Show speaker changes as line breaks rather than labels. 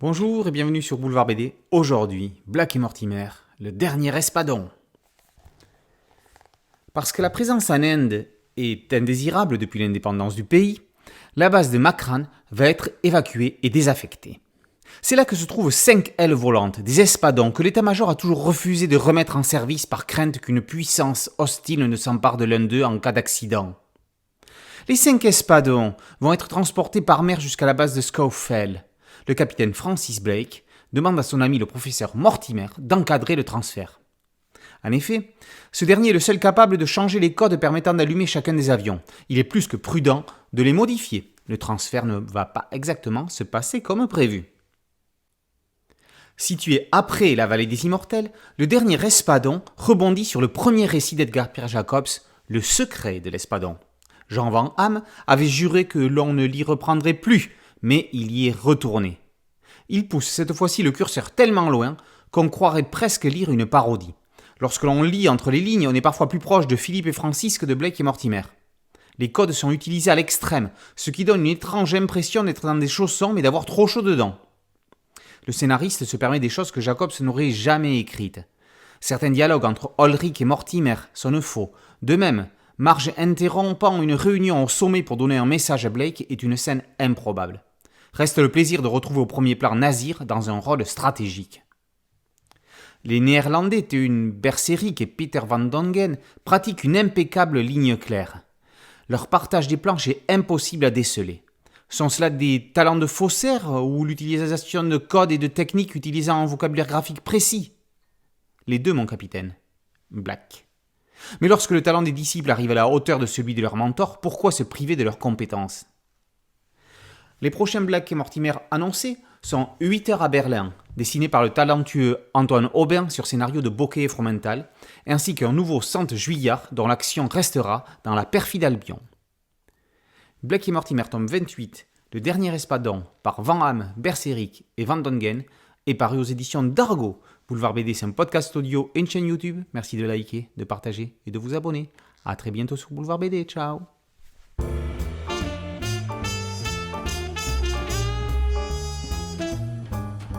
Bonjour et bienvenue sur Boulevard BD. Aujourd'hui, Black et Mortimer, le dernier espadon. Parce que la présence en Inde est indésirable depuis l'indépendance du pays, la base de Makran va être évacuée et désaffectée. C'est là que se trouvent 5 ailes volantes, des espadons que l'état-major a toujours refusé de remettre en service par crainte qu'une puissance hostile ne s'empare de l'un d'eux en cas d'accident. Les 5 espadons vont être transportés par mer jusqu'à la base de Scowfell. Le capitaine Francis Blake demande à son ami le professeur Mortimer d'encadrer le transfert. En effet, ce dernier est le seul capable de changer les codes permettant d'allumer chacun des avions. Il est plus que prudent de les modifier. Le transfert ne va pas exactement se passer comme prévu. Situé après la vallée des Immortels, le dernier espadon rebondit sur le premier récit d'Edgar Pierre Jacobs, Le secret de l'espadon. Jean Van Hamme avait juré que l'on ne l'y reprendrait plus, mais il y est retourné. Il pousse cette fois-ci le curseur tellement loin qu'on croirait presque lire une parodie. Lorsque l'on lit entre les lignes, on est parfois plus proche de Philippe et Francis que de Blake et Mortimer. Les codes sont utilisés à l'extrême, ce qui donne une étrange impression d'être dans des chaussons mais d'avoir trop chaud dedans. Le scénariste se permet des choses que Jacobs n'aurait jamais écrites. Certains dialogues entre Ulrich et Mortimer sonnent faux. De même, Marge interrompant une réunion au sommet pour donner un message à Blake est une scène improbable. Reste le plaisir de retrouver au premier plan Nazir dans un rôle stratégique. Les Néerlandais Teun Berserik et Peter Van Dongen pratiquent une impeccable ligne claire. Leur partage des planches est impossible à déceler. Sont cela des talents de faussaires ou l'utilisation de codes et de techniques utilisant un vocabulaire graphique précis ? Les deux, mon capitaine. Black. Mais lorsque le talent des disciples arrive à la hauteur de celui de leur mentor, pourquoi se priver de leurs compétences ? Les prochains Black et Mortimer annoncés sont 8 heures à Berlin, dessiné par le talentueux Antoine Aubin sur scénario de Bocquet et Fromental, ainsi qu'un nouveau Sante Juillard dont l'action restera dans la perfide Albion. Black et Mortimer tome 28, Le dernier espadon, par Van Hamme, Berserik et Van Dongen, est paru aux éditions d'Argo. Boulevard BD, c'est un podcast audio et une chaîne YouTube. Merci de liker, de partager et de vous abonner. A très bientôt sur Boulevard BD. Ciao.